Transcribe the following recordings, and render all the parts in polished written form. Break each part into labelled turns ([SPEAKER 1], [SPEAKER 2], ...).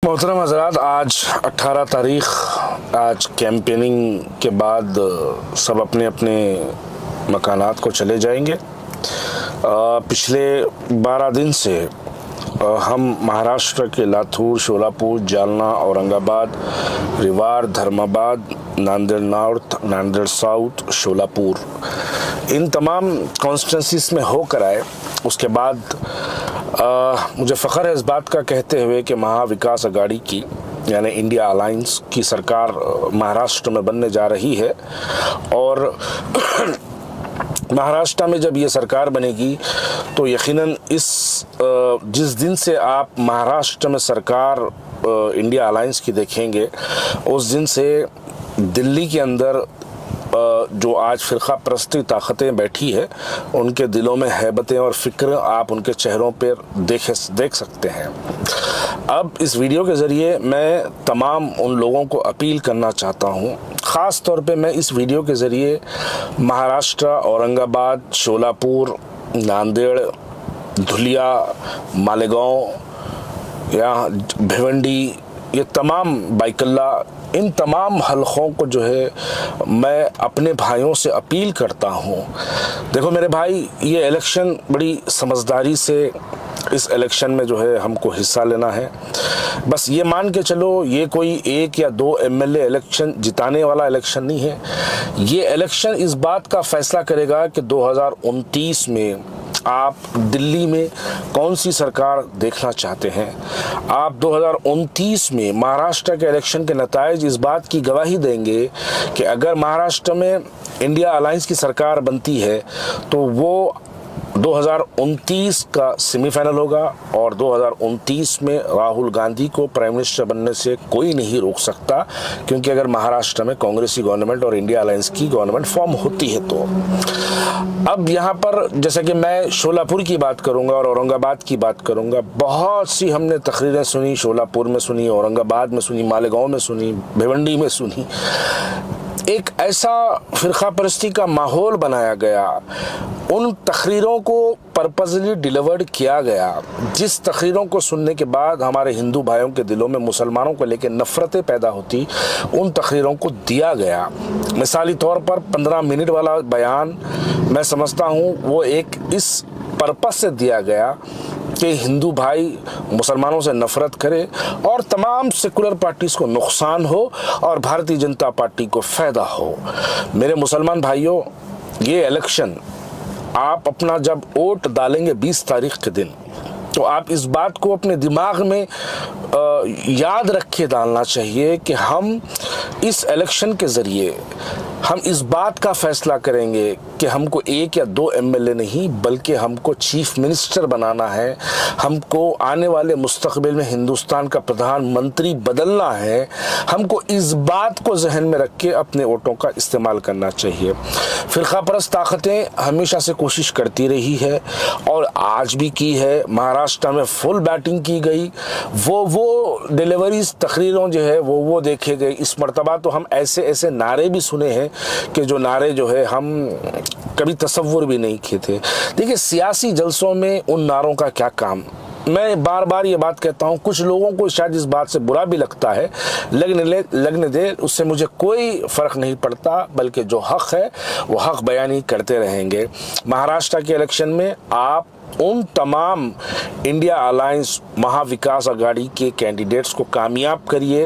[SPEAKER 1] मोहतरम हज़रात, आज 18 तारीख, आज कैंपेनिंग के बाद सब अपने अपने मकानात को चले जाएंगे। पिछले 12 दिन से हम महाराष्ट्र के लातूर, शोलापुर, जालना, औरंगाबाद, रिवार, धर्माबाद, नांदेड़ नॉर्थ, नांदेड़ साउथ, शोलापुर, इन तमाम कॉन्स्टिट्यूंसीज में होकर आए। उसके बाद मुझे फ़ख्र है इस बात का कहते हुए कि महाविकास अघाड़ी की यानी इंडिया अलायंस की सरकार महाराष्ट्र में बनने जा रही है। और महाराष्ट्र में जब ये सरकार बनेगी तो यकीनन जिस दिन से आप महाराष्ट्र में सरकार इंडिया अलायंस की देखेंगे, उस दिन से दिल्ली के अंदर जो आज फ़िरक़ा परस्ती ताकतें बैठी है, उनके दिलों में हैबतें और फ़िक्र आप उनके चेहरों पर देख सकते हैं। अब इस वीडियो के ज़रिए मैं तमाम उन लोगों को अपील करना चाहता हूँ, ख़ास तौर पे मैं इस वीडियो के ज़रिए महाराष्ट्र, औरंगाबाद, शोलापुर, नांदेड़, धुलिया, मालेगांव या भिवंडी, ये तमाम बाइकल्ला, इन तमाम हलकों को जो है मैं अपने भाइयों से अपील करता हूँ। देखो मेरे भाई, ये इलेक्शन बड़ी समझदारी से इस इलेक्शन में जो है हमको हिस्सा लेना है। बस ये मान के चलो, ये कोई 1 या 2 एमएलए इलेक्शन जिताने वाला इलेक्शन नहीं है। ये इलेक्शन इस बात का फैसला करेगा कि 2029 में आप दिल्ली में कौन सी सरकार देखना चाहते हैं। आप 2029 में महाराष्ट्र के इलेक्शन के नताइज इस बात की गवाही देंगे कि अगर महाराष्ट्र में इंडिया अलायंस की सरकार बनती है तो वो 2029 का सेमीफाइनल होगा और 2029 में राहुल गांधी को प्राइम मिनिस्टर बनने से कोई नहीं रोक सकता, क्योंकि अगर महाराष्ट्र में कांग्रेसी गवर्नमेंट और इंडिया अलायंस की गवर्नमेंट फॉर्म होती है तो। अब यहाँ पर जैसे कि मैं शोलापुर की बात करूँगा और औरंगाबाद की बात करूँगा, बहुत सी हमने तकरीरें सुनी, शोलापुर में सुनी, औरंगाबाद में सुनी, मालेगांव में सुनी, भिवंडी में सुनी। एक ऐसा फ़िरक़ा परस्ती का माहौल बनाया गया, उन तकरीरों को पर्पसली डिलीवर्ड किया गया, जिस तकरीरों को सुनने के बाद हमारे हिंदू भाइयों के दिलों में मुसलमानों को लेकर नफ़रतें पैदा होती, उन तकरीरों को दिया गया। मिसाली तौर पर 15 मिनट वाला बयान मैं समझता हूँ वो एक इस पर्पस से दिया गया कि हिंदू भाई मुसलमानों से नफ़रत करे और तमाम सेकुलर पार्टीज़ को नुकसान हो और भारतीय जनता पार्टी को फ़ायदा हो। मेरे मुसलमान भाइयों, ये इलेक्शन आप अपना जब वोट डालेंगे 20 तारीख के दिन, तो आप इस बात को अपने दिमाग में याद रख के डालना चाहिए कि हम इस इलेक्शन के ज़रिए हम इस बात का फैसला करेंगे कि हमको 1 या 2 एमएलए नहीं, बल्कि हमको चीफ मिनिस्टर बनाना है। हमको आने वाले मुस्तकबिल में हिंदुस्तान का प्रधानमंत्री बदलना है। हमको इस बात को जहन में रख के अपने वोटों का इस्तेमाल करना चाहिए। फ़िरक़ा परस्त ताकतें हमेशा से कोशिश करती रही है और आज भी की है। महाराष्ट्र में फुल बैटिंग की गई, वो डिलीवरीज तकरीरों जो है वो देखे गए। इस मरतबा तो हम ऐसे नारे भी सुने हैं कि जो नारे जो है हम कभी तसव्वुर भी नहीं किए थे। देखिए, सियासी जलसों में उन नारों का क्या काम। मैं बार बार ये बात कहता हूँ, कुछ लोगों को शायद इस बात से बुरा भी लगता है, लगने दे, उससे मुझे कोई फ़र्क नहीं पड़ता, बल्कि जो हक़ है वो हक़ बयानी करते रहेंगे। महाराष्ट्र के इलेक्शन में आप उन तमाम इंडिया अलायंस महाविकास अघाड़ी के कैंडिडेट्स को कामयाब करिए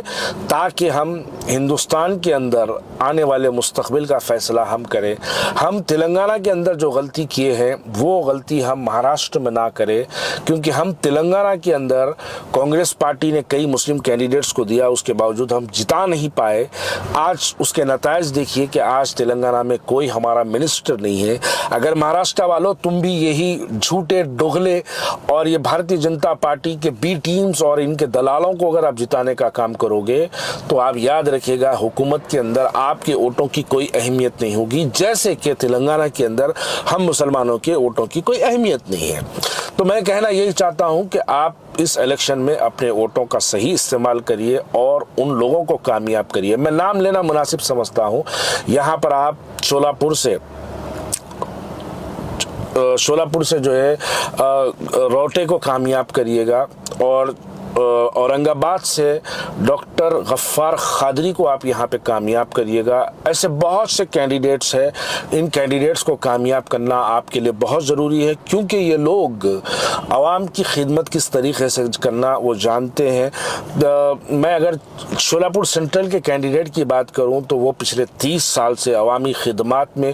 [SPEAKER 1] ताकि हम हिंदुस्तान के अंदर आने वाले मुस्तकबिल का फ़ैसला हम करें। हम तेलंगाना के अंदर जो गलती किए हैं वो गलती हम महाराष्ट्र में ना करें, क्योंकि हम तेलंगाना के अंदर कांग्रेस पार्टी ने कई मुस्लिम कैंडिडेट्स को दिया, उसके बावजूद हम जिता नहीं पाए। आज उसके नताइज देखिए कि आज तेलंगाना में कोई हमारा मिनिस्टर नहीं है। अगर महाराष्ट्र वालों तुम भी यही झूठे दोगले और ये भारतीय जनता पार्टी के बी टीम्स और इनके दलालों को अगर आप जिताने का काम करोगे तो आप याद रखिएगा, हुकूमत के अंदर आपके वोटों की कोई अहमियत नहीं होगी, जैसे कि तेलंगाना के अंदर हम मुसलमानों के वोटों की कोई अहमियत नहीं है। तो मैं कहना यही चाहता हूं कि आप इस इलेक्शन में अपने वोटों का सही इस्तेमाल करिए और उन लोगों को कामयाब करिए। मैं नाम लेना मुनासिब समझता हूं। यहाँ पर आप शोलापुर से जो है रोटे को कामयाब करिएगा और औरंगाबाद से डॉक्टर गफ्फार कादरी को आप यहाँ पे कामयाब करिएगा। ऐसे बहुत से कैंडिडेट्स हैं, इन कैंडिडेट्स को कामयाब करना आपके लिए बहुत ज़रूरी है, क्योंकि ये लोग आवाम की खिदमत किस तरीके से करना वो जानते हैं। मैं अगर शोलापुर सेंट्रल के कैंडिडेट की बात करूं तो वो पिछले 30 साल से अवामी खिदमत में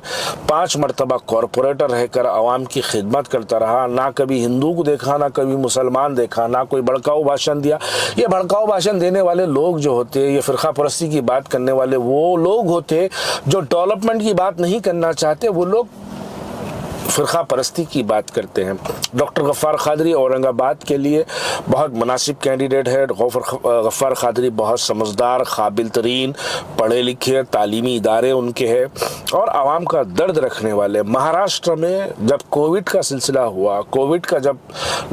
[SPEAKER 1] 5 मरतबा कॉरपोरेटर रहकर आवाम की खिदमत करता रहा। ना कभी हिंदू को देखा, ना कभी मुसलमान देखा, ना कोई भड़काऊ भाषण दिया। ये भड़काऊ भाषण देने वाले लोग जो होते, ये फ़िरका परस्ती की बात करने वाले वो लोग होते जो डेवलपमेंट की बात नहीं करना चाहते, वो लोग फ़िरका परस्ती की बात करते हैं। डॉक्टर गफ्फार कादरी औरंगाबाद के लिए बहुत मुनासिब कैंडिडेट है। गफ्फार कादरी बहुत समझदार, काबिल तरीन, पढ़े लिखे, तालीमी इदारे उनके हैं और आवाम का दर्द रखने वाले। महाराष्ट्र में जब कोविड का सिलसिला हुआ, कोविड का जब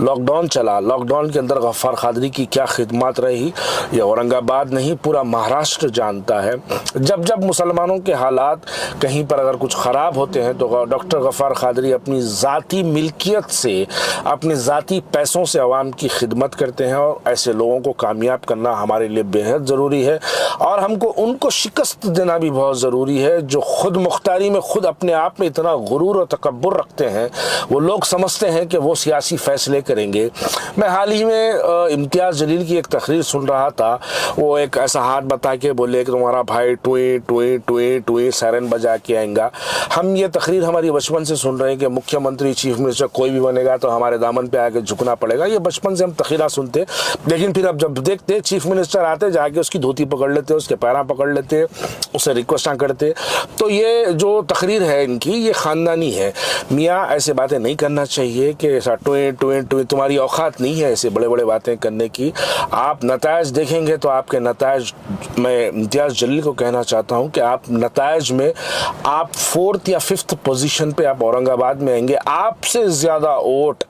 [SPEAKER 1] लॉकडाउन चला, लॉकडाउन के अंदर गफ्फार कादरी की क्या खिदमत रही, ये औरंगाबाद नहीं पूरा महाराष्ट्र जानता है। जब जब मुसलमानों के हालात कहीं पर अगर कुछ ख़राब होते हैं तो डॉक्टर गफ्फार कादरी अपनी ज़ाती मिल्कियत से, अपने ज़ाती पैसों से आवाम की खिदमत करते हैं और ऐसे लोगों को कामयाब करना हमारे लिए बेहद ज़रूरी है। और हमको उनको शिकस्त देना भी बहुत ज़रूरी है जो खुद मुख्तारी में, खुद अपने आप में इतना गुरूर और तकब्बुर रखते हैं। वो लोग समझते हैं कि वो सियासी फ़ैसले करेंगे। मैं हाल ही में इम्तियाज़ जलील की एक तकरीर सुन रहा था। वो एक ऐसा हाथ बता के बोले कि तुम्हारा भाई टुई टुई टुई टुई सायरन बजा के आएगा। हम ये तकरीर हमारी बचपन से सुन रहे हैं कि मुख्यमंत्री, चीफ मिनिस्टर कोई भी बनेगा तो हमारे दामन पे आके झुकना पड़ेगा। ये बचपन से हम तकरीरा सुनते, लेकिन फिर अब जब देखते चीफ मिनिस्टर आते, जाके उसकी धोती पकड़ लेते, उसके पैरा पकड़ लेते, उसे रिक्वेस्टा करते। तो ये जो तकरीर है इनकी, ये ख़ानदानी है। मियाँ ऐसे बातें नहीं करना चाहिए कि ऐसा टुए टुए टुए, तुम्हारी औकात नहीं है ऐसे बड़े बड़े बातें करने की। आप नतायज देखेंगे तो आपके नतायज, मैं इम्तियाज़ जलील को कहना चाहता हूँ कि आप नतायज में आप 4th या 5th पोजीशन पे आप औरंगाबाद में आएंगे। आपसे ज़्यादा वोट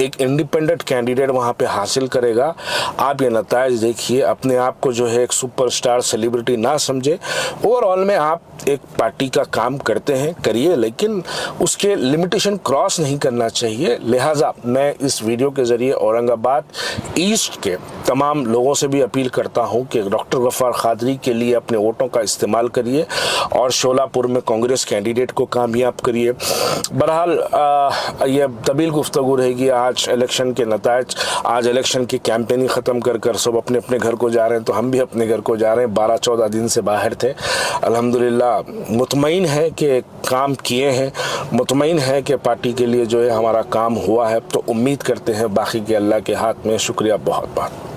[SPEAKER 1] एक इंडिपेंडेंट कैंडिडेट वहाँ पे हासिल करेगा। आप ये नतायज देखिए। अपने आप को जो है एक सुपरस्टार सेलिब्रिटी ना समझे। ओवरऑल में आप एक पार्टी का काम करते हैं, करिए, लेकिन उसके लिमिटेशन क्रॉस नहीं करना चाहिए। लिहाजा मैं इस वीडियो के ज़रिए औरंगाबाद ईस्ट के तमाम लोगों से भी अपील करता हूं कि डॉक्टर गफ्फार कादरी के लिए अपने वोटों का इस्तेमाल करिए और शोलापुर में कांग्रेस कैंडिडेट को कामयाब करिए। बहरहाल ये तवील गुफ्तगू रहेगी। आज इलेक्शन के नतायज, आज इलेक्शन की कैंपेनिंग ख़त्म कर सब अपने अपने घर को जा रहे हैं, तो हम भी अपने घर को जा रहे हैं। 12-14 दिन से बाहर थे। अल्हम्दुलिल्लाह मुतमईन है कि काम किए हैं, मुतमईन है कि पार्टी के लिए जो है हमारा काम हुआ है। तो उम्मीद करते हैं बाकी के अल्लाह के हाथ में। शुक्रिया बहुत बहुत।